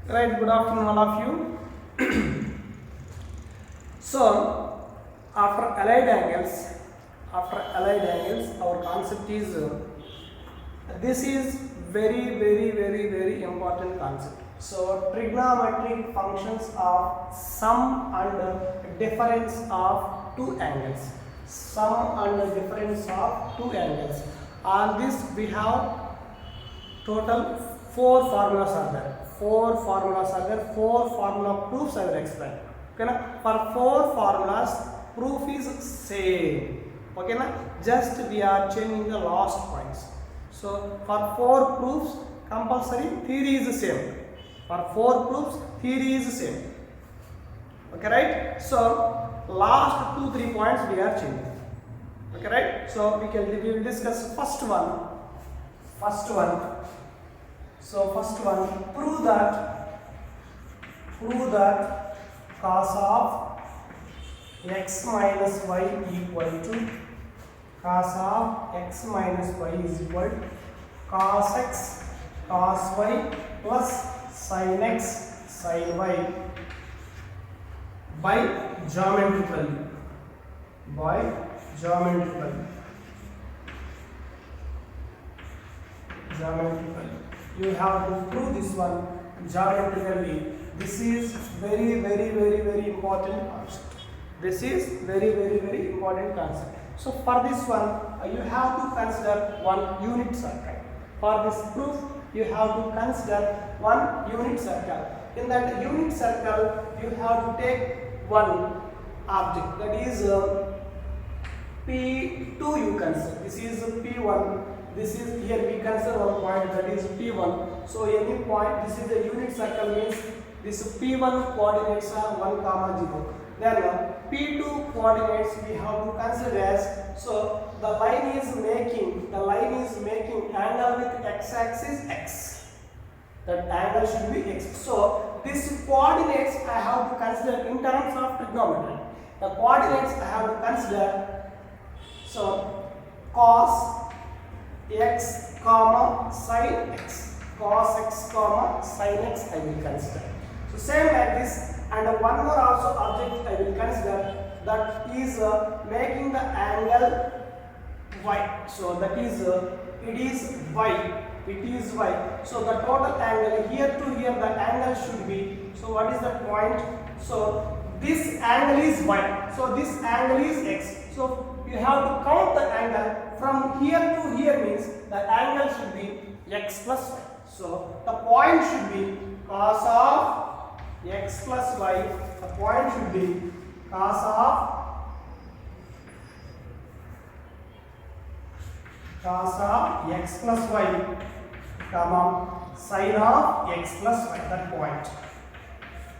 Right, good afternoon, all of you. So, after allied angles, our concept is this is very important concept. So, trigonometric functions of sum and difference of two angles. Sum and difference of two angles. On this, we have total four formulas are there. Four formula proofs I will explain. Okay na? For four formulas, proof is same. Okay na? Just we are changing the last points. So for four proofs, compulsory theory is the same. For four proofs, theory is the same. Okay, right? So last 2-3 points we are changing. Okay, right? So we will discuss first one. So first one, prove that cos of x minus y equal to cos of x minus y is equal to cos x cos y plus sin x sin y by geometrically. You have to prove this one geometrically. This is very important concept. So for this one, you have to consider one unit circle. For this proof, you have to consider one unit circle. In that unit circle, you have to take one object, that is P2 you consider. This is P1. This is here we consider one point, that is P1. So any point, this is a unit circle, means this P1 coordinates are 1, 0. Then P2 coordinates we have to consider as, so the line is making angle with x-axis x. That angle should be x. So this coordinates I have to consider in terms of trigonometry. The coordinates I have to consider, so cos x comma sin x, cos x comma sin x I will consider. So same like this, and one more also object I will consider, that is making the angle y. So that is it is y. So the total angle here to here, the angle should be, so what is the point? So this angle is y, so this angle is x. So you have to count the angle from here to here, means the angle should be x plus y. So the point should be cos of x plus y. The point should be cos of x plus y, comma sin of x plus y.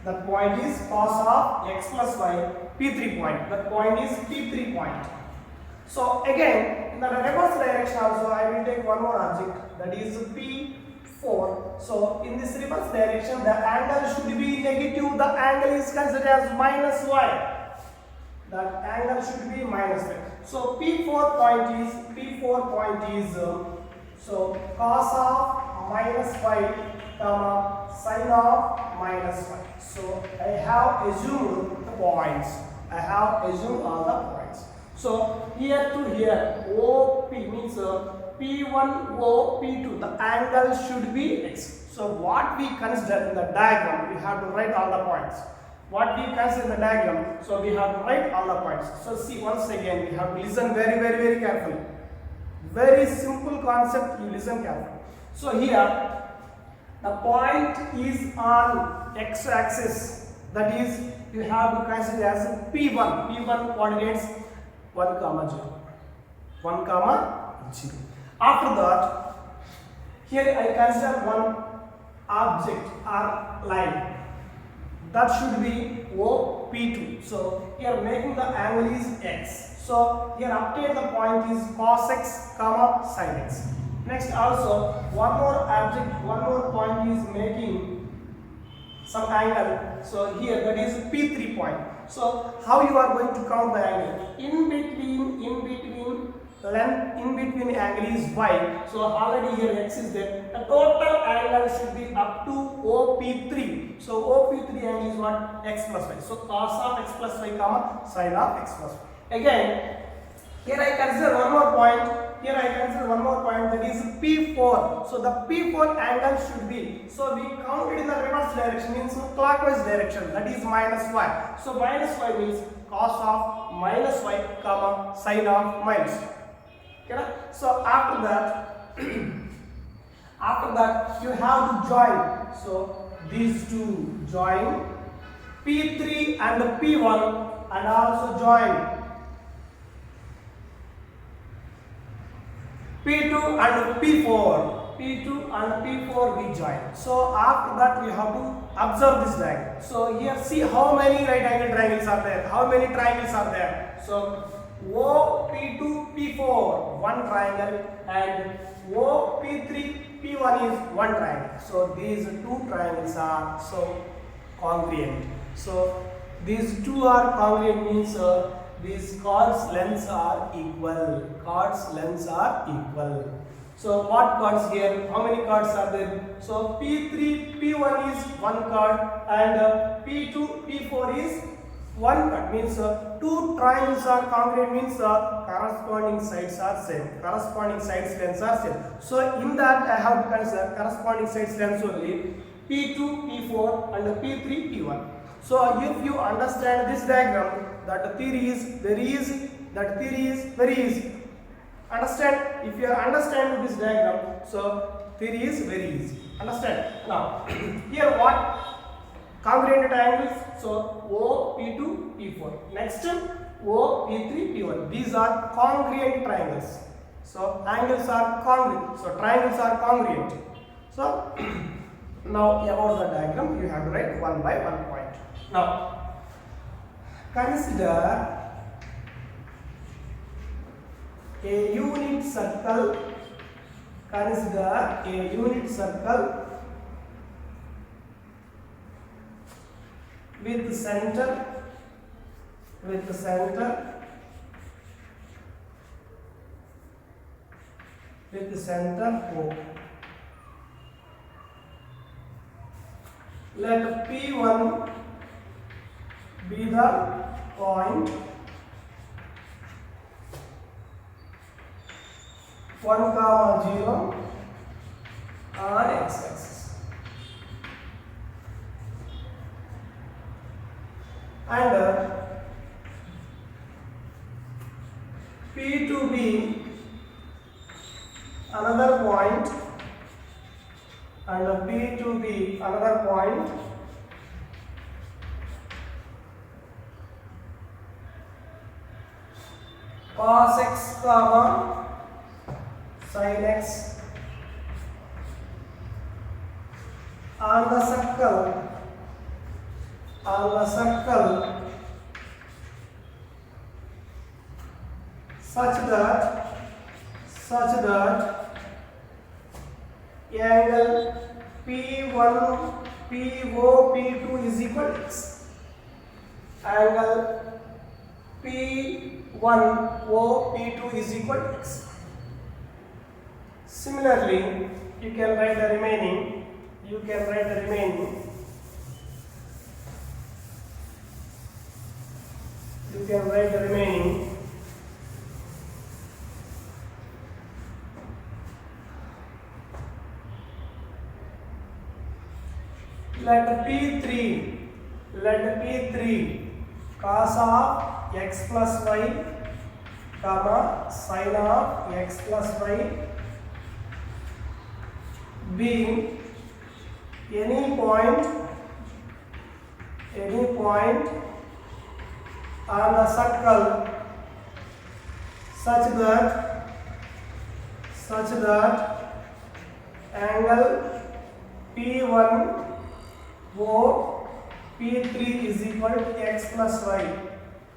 That point is cos of x plus y, P3 point. That point is P3 point. So again, in the reverse direction also I will take one more object, that is P4. So in this reverse direction, the angle should be negative. The angle is considered as minus y. That angle should be minus y. So P4 point is so cos of minus y, comma sin of minus y. So I have assumed the points. All the points. So here to here, OP means P1, O, P2. The angle should be x. So what we consider in the diagram, we have to write all the points. What we consider in the diagram, so we have to write all the points. So see, once again, we have to listen very carefully. Very simple concept, you listen carefully. So here, the point is on x-axis. That is, you have to consider as P1. P1 coordinates 1, 0. After that, here I consider one object or line. That should be OP2. So here making the angle is x. So here obtain the point is cos x, comma sin x. Next also one more point is making some angle. So here that is P3 point. So how you are going to count the angle? In between length, in between angle is y. So already here x is there. The total angle should be up to OP OP3. So OP3 angle is what? X plus y. So cos of x plus y comma sin of x plus y. Again, here I consider one more point. Here I consider one more point, that is P4. So the P4 angle should be, so we count it in the reverse direction, means clockwise direction, that is minus y. So minus y means cos of minus y comma sin of minus y. Okay? So after that after that you have to join. So these two join, P3 and P1, and also join P2 and P4. P2 and P4 we join. So after that we have to observe this diagram. So here see how many right angle triangles are there. How many triangles are there? So O P2 P4 one triangle, and O P3 P1 is one triangle. So these two triangles are so congruent. So these two are congruent means these chords lengths are equal. Chords lengths are equal. So what chords here? How many chords are there? So P3 P1 is one chord, and P2 P4 is one chord. Means two triangles are congruent means corresponding sides are same. Corresponding sides lengths are same. So in that I have to consider corresponding sides lengths only P2 P4 and P3 P1. So if you understand this diagram, that theory is very easy. That theory is very easy. Understand? If you are understanding this diagram, so theory is very easy. Understand? Now, here what? Congruent triangles. So O P2 P4. Next O P3 P1. These are congruent triangles. So angles are congruent. So triangles are congruent. So now about the diagram, you have to write one by one point. Now consider a unit circle. Consider a unit circle with center O. Let P1 be the point 1, 0 on x-axis, and P to be another point, and P to be another point, cos x comma sin x on the circle such that angle P1 PO P2 is equal to x. Angle P1 O P2 is equal to x. Similarly, you can write the remaining. Let P3 cos of x plus y comma sin of x plus y being any point on the circle such that angle P1 O P3 is equal to x plus y.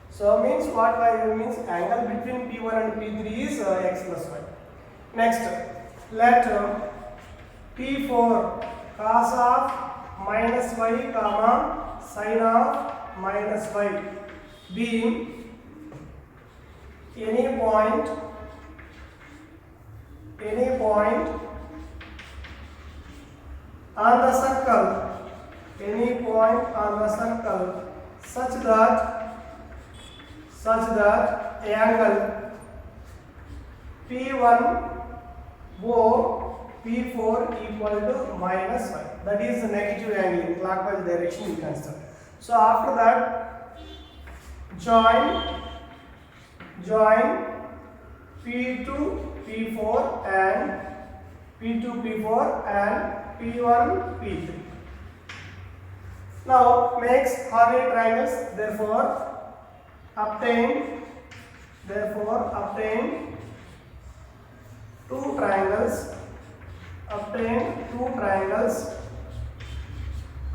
So means what y means angle between P1 and P3 is x plus y. Next, let P4 cos of minus y comma sin of minus y being any point on the circle any point on the circle such that angle P1 O P4 equal to minus 5. That is the negative angle in clockwise direction we consider. So after that, join P2 P4 and P1 P3. Now makes harmonic triangles. Therefore obtain two triangles.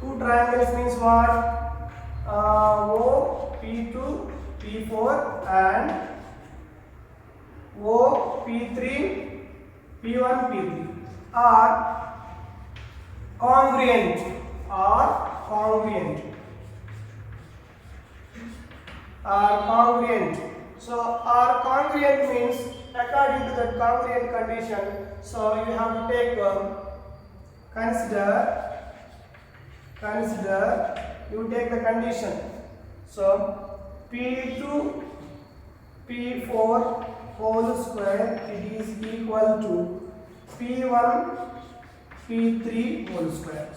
Two triangles means what? O P2 P4 and O P3 P1 P3 are congruent. So are congruent means according to that congruent condition. So you have to take you take the condition. So P2 P4 whole square, it is equal to P1 P3 whole square.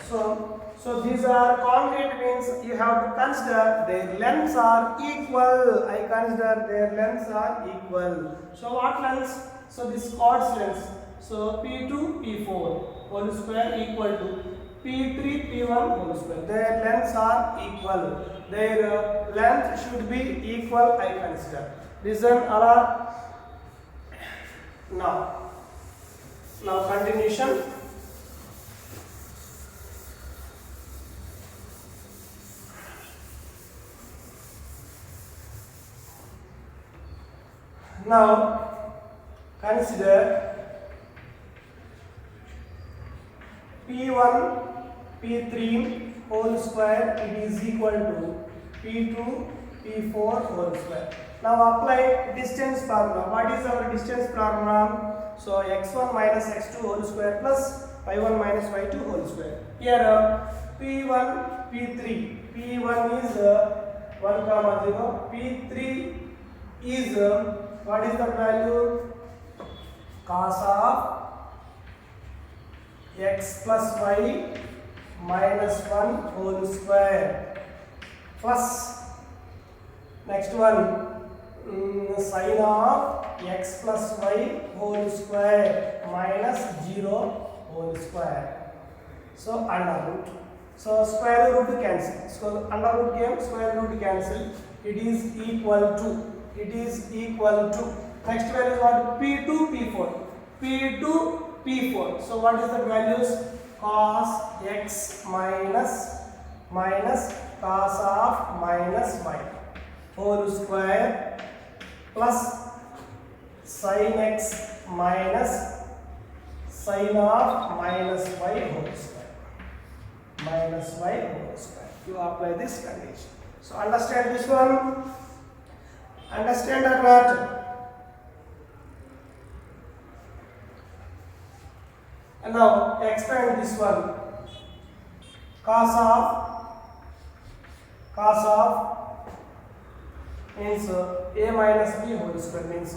So these are congruent means you have to consider their lengths are equal. I consider their lengths are equal. So what lengths? So this chord's lengths. So P2 P4 whole square equal to P3 P1 whole square. Their lengths are equal. Their length should be equal, I consider. Listen, Allah. Now continuation. Now consider P1 P3 whole square, it is equal to P2 P4 whole square. Now apply distance formula. What is our distance formula? So x1 minus x2 whole square plus y1 minus y2 whole square. Here P1 P3. P1 is 1 comma 0. P3 is what is the value? Cos of x plus y minus 1 whole square plus next one sin of x plus y whole square minus 0 whole square. So under root. So square root cancel. So under root came, square root cancel. It is equal to. Next value is what? P2 P4. So what is the values? Cos x minus cos of minus y whole square plus sin x minus sin of minus y whole square. You apply this condition. So understand this one? Understand or not? And now expand this one. Cos of means a minus b whole square means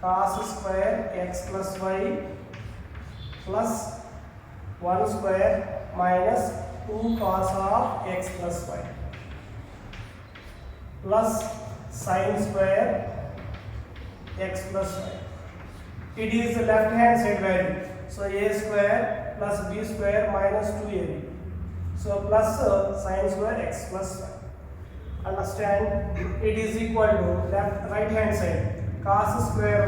cos square x plus y plus 1 square minus 2 cos of x plus y plus sin square x plus y. It is the left hand side value. So a square plus b square minus 2ab. So plus sin square x plus y. Understand? It is equal to right hand side cos square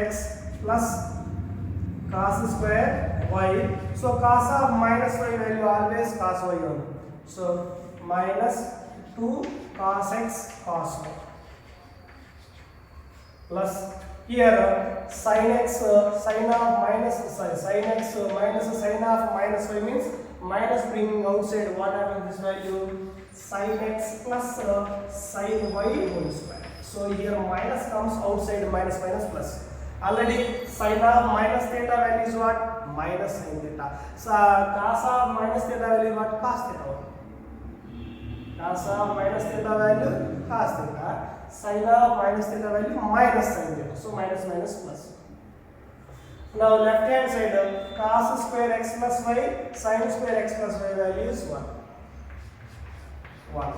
x plus cos square y. So cos of minus y value always cos y only. So minus 2 cos x cos y plus here sin x sin of minus sin of minus y means minus bringing outside. What happens this value? Sin x plus sin y whole square. So here minus comes outside, minus plus. Already sin of minus theta value is what? minus sin theta. So cos of minus theta value is what? Cos theta. Cos of minus theta value cos theta. Sin of minus theta value minus sin theta. So minus minus plus. Now left hand side, cos square x plus y, sin square x plus y value is 1. 1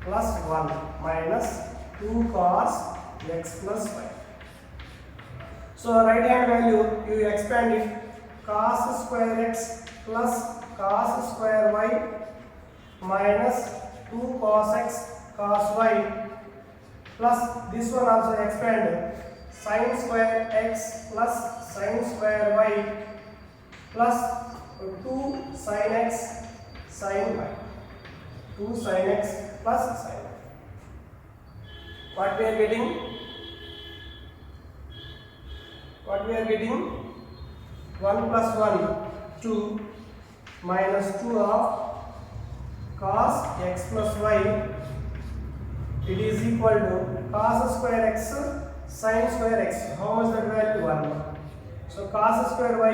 plus 1 minus 2 cos x plus y. So right hand value you expand it, cos square x plus cos square y minus 2 cos x cos y plus this one also expand, sin square x plus sin square y plus 2 sin x sin y. 2 sin x plus sin y. What we are getting? What we are getting? 1 plus 1, 2 minus 2 of cos x plus y. It is equal to cos square x sin square x. How much that value? 1. So cos square y,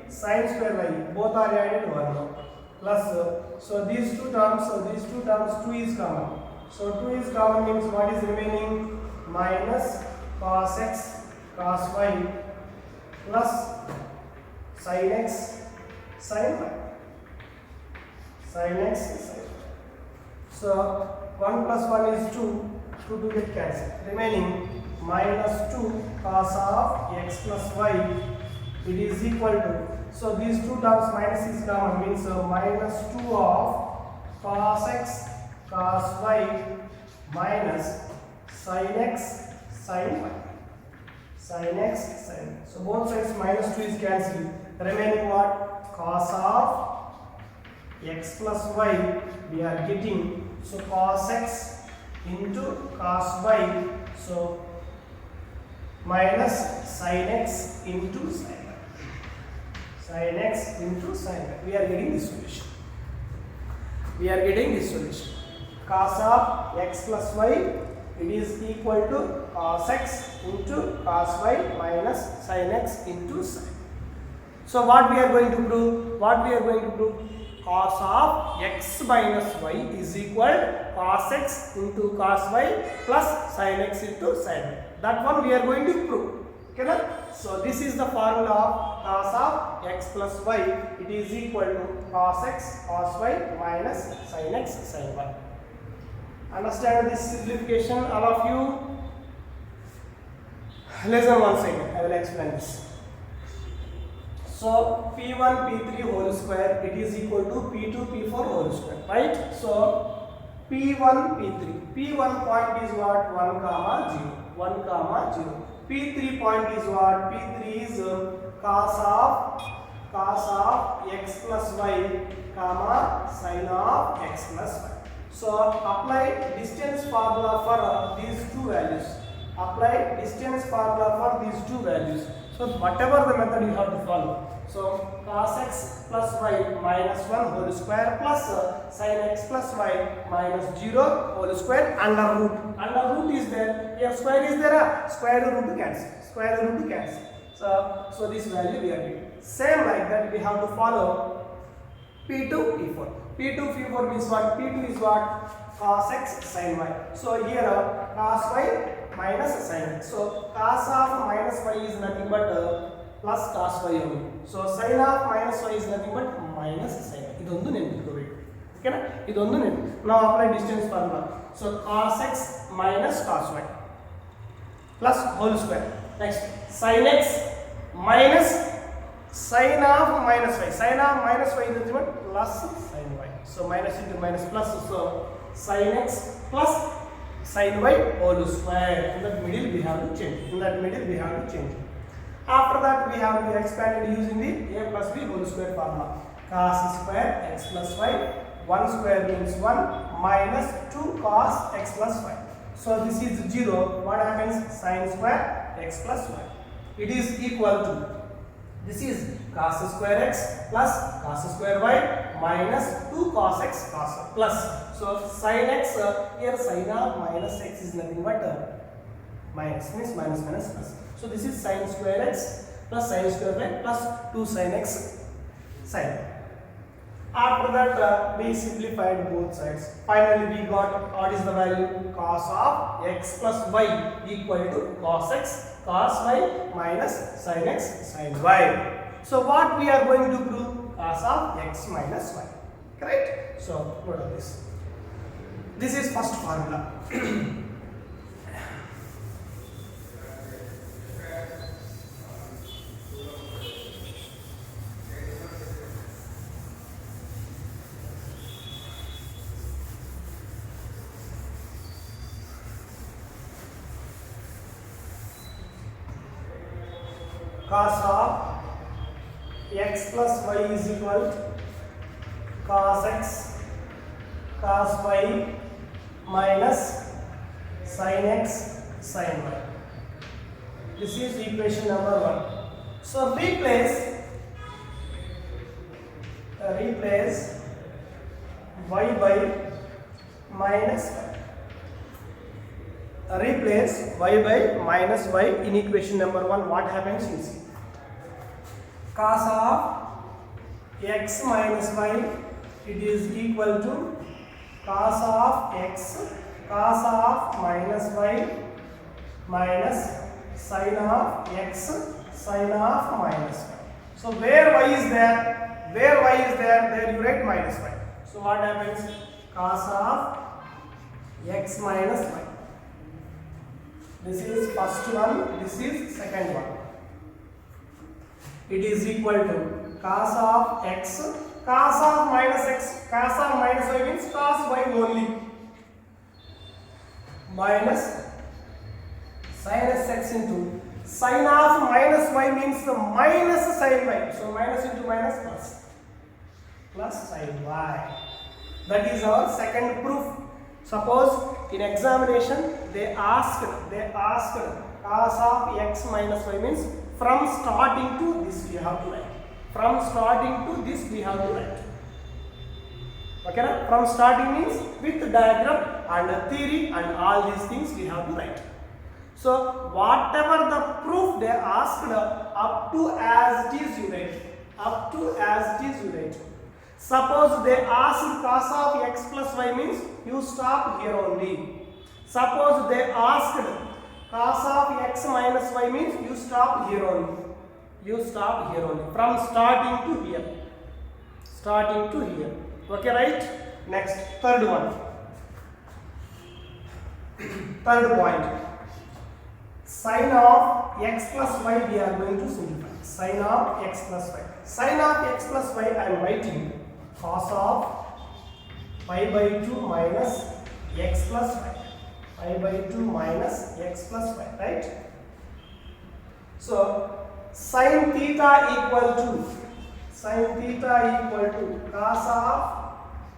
sin square y, both are added 1 plus. So these two terms, 2 is common. So 2 is common means what is remaining? Minus cos x cos y plus sin x sin y. Sin x sin y. So 1 plus 1 is 2, 2 get cancelled. Remaining minus 2 cos of x plus y. It is equal to, so these two terms minus is common means minus 2 of cos x cos y minus sin x sin y. Sin x sin y. So both sides minus 2 is cancelled. Remaining what? Cos of x plus y we are getting. So cos x into cos y. So minus sin x into sin y. Sin x into sin y. We are getting this solution. We are getting this solution. Cos of x plus y, it is equal to cos x into cos y minus sin x into sin. So what we are going to prove? What we are going to prove? Cos of x minus y is equal to cos x into cos y plus sin x into sin y. That one we are going to prove. Okay, na? So this is the formula of cos of x plus y. It is equal to cos x cos y minus sin x sin y. Understand this simplification, all of you? Listen once again, I will explain this. So P1 P3 whole square, it is equal to P2 P4 whole square, right? So P1 P3, P1 point is what? 1 comma 0, 1 comma 0. P3 point is what? P3 is cos of x plus y comma sin of x plus y. So apply distance formula for these two values. Apply distance formula for these two values. So whatever the method you have to follow. So cos x plus y minus 1 whole square plus sin x plus y minus 0 whole square under root. Under root is there. If square is there, square root cancel. Square root cancel. So this value we are getting. Same like that we have to follow P2 P4. P2 P4 means what? P2 is what? Cos x sin y. So here cos y minus sin x. So cos of minus y is nothing but plus cos y only. So sin of minus y is nothing but minus sin y. ಇದೊಂದು ನೆನಪಿಟ್ಕೋಬೇಕು. ಓಕೆನಾ? ಇದೊಂದು ನೆನಪು. Now apply distance formula. So cos x minus cos y plus whole square. Next sin x minus sin of minus y. Sin of minus y is nothing but plus sin y. So minus into minus plus. So sin x plus sin y whole square. In that middle we have to change. After that we have to expand it using the a plus b whole square formula. Cos square x plus y. 1 square means 1 minus 2 cos x plus y. So this is 0. What happens? Sin square x plus y. It is equal to, this is cos square x plus cos square y minus 2 cos x cos y plus. So sin x, here sin of minus x is nothing but minus, means minus minus plus. So this is sin square x plus sin square y plus 2 sin x sin y. After that we simplified both sides. Finally we got what is the value? Cos of x plus y equal to cos x cos y minus sin x sin y. So what we are going to prove? Cos of x minus y. Correct? So what is this? This is first formula. Cos of x plus y is equal to cos x cos y minus sin x sin y. This is equation number 1. So replace y by minus y. Replace y by minus y in equation number 1. What happens is cos of x minus y, it is equal to cos of x cos of minus y minus sin of x sin of minus y. So where y is there, there you write minus y. So what happens? Cos of x minus y. This is first one, this is second one. It is equal to cos of x cos of minus x cos of minus y means cos y only minus sin x into sin of minus y means the minus sin y. So minus into minus plus sin y. That is our second proof. Suppose in examination they asked cos of x minus y means from starting to this we have to write. From starting to this we have to write. Okay, na? From starting means with diagram and theory and all these things we have to write. So whatever the proof they asked, up to as it is you write. Up to as it is you write. Suppose they asked cos of x plus y means you stop here only. Suppose they asked cos of x minus y means you stop here only. You stop here only. From starting to here. Starting to here. Okay, right? Next, third one. Third point. Sin of x plus y we are going to simplify. Sin of x plus y. Sin of x plus y I am writing cos of pi by 2 minus x plus y. Pi by 2 minus x plus y, right? So sin theta equal to cos of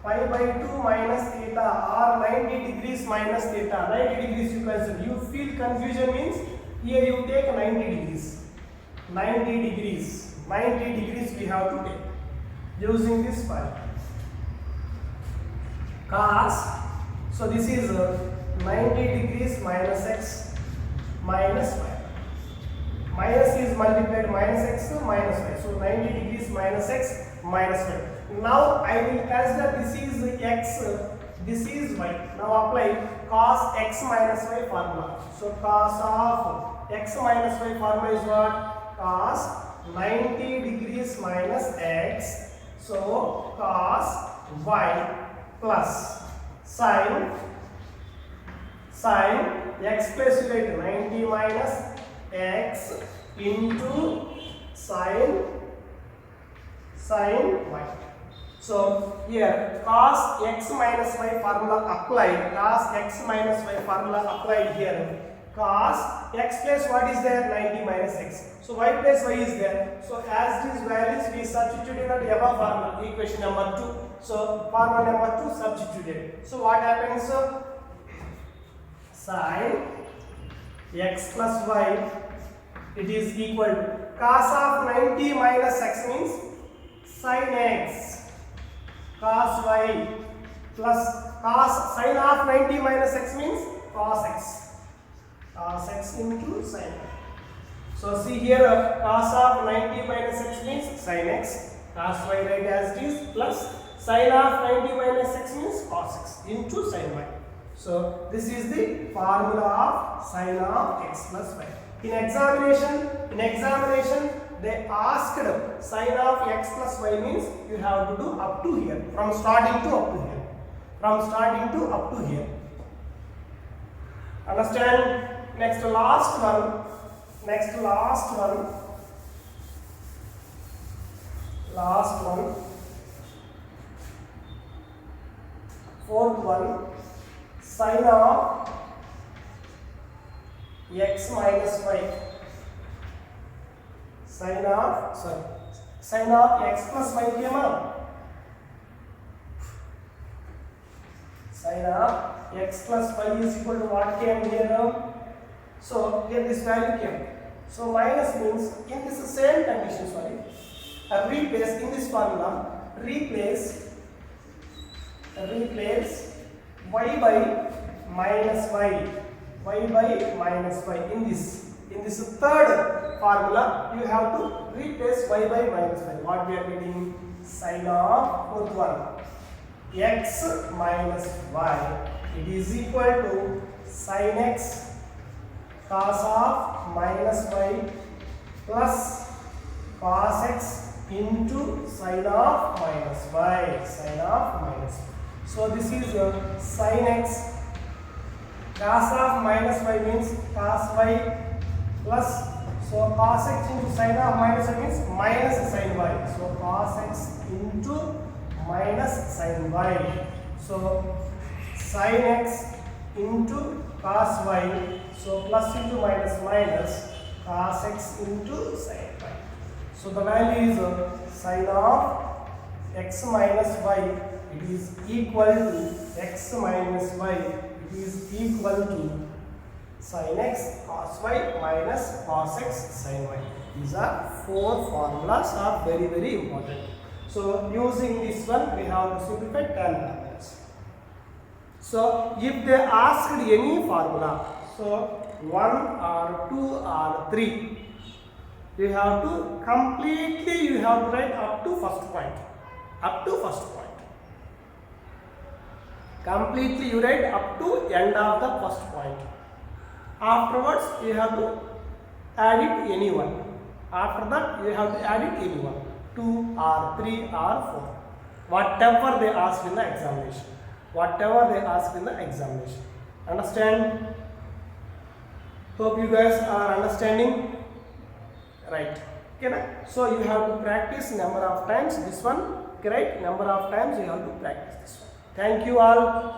pi by 2 minus theta or 90 degrees minus theta. 90 degrees you consider. You feel confusion means here you take 90 degrees. 90 degrees we have to take using this file. Cos, so this is 90 degrees minus x minus y. Minus is multiplied minus x minus y. So 90 degrees minus x minus y. Now I will consider this is x, this is y. Now apply cos x minus y formula. So cos of x minus y formula is what? Cos 90 degrees minus x. So cos y plus sin x plus 90 minus x into sin y. So here cos x minus y formula applied. Cos x minus y formula applied here. Cos x plus what is there? 90 minus x. So y plus y is there. So as these values we substituted in the above formula, equation number 2. So formula number 2 substituted. So what happens? Sin x plus y, it is equal to cos of 90 minus x means sin x cos y plus cos sin of 90 minus x means cos x into sin y. So see here, cos of 90 minus x means sin x, cos y right as it is, plus sin of 90 minus x means cos x into sin y. So this is the formula of sin of x plus y. In examination, they asked sin of x plus y means you have to do up to here, from starting to up to here, Understand? Next last one. Fourth one, sin of x minus y. Sin of x plus y came out. Sin of x plus y is equal to what came here? So here this value came. So minus means in this same condition, replace in this formula, replace y by minus y in this third formula. You have to replace y by minus y. What we are getting? Sin of fourth one, x minus y, it is equal to sin x cos of minus y plus cos x into sin of minus y, So this is sin x, cos of minus y means cos y plus, so cos x into sin of minus y means minus sin y, so cos x into minus sin y, so sin x into cos y, so plus into minus cos x into sin y. So the value is sin of x minus y, it is equal to x minus y, it is equal to sin x cos y minus cos x sin y. These are four formulas are very, very important. So using this one we have to simplify 10 formulas. So if they asked any formula, so 1 or 2 or 3, you have to completely write up to first point. Completely you write up to end of the first point. Afterwards you have to add it anyone. After that you have to add it anyone. 2 or 3 or 4. Whatever they ask in the examination. Understand? Hope you guys are understanding. Right. Okay. So you have to practice number of times this one. Okay, right? Number of times you have to practice this one. Thank you all.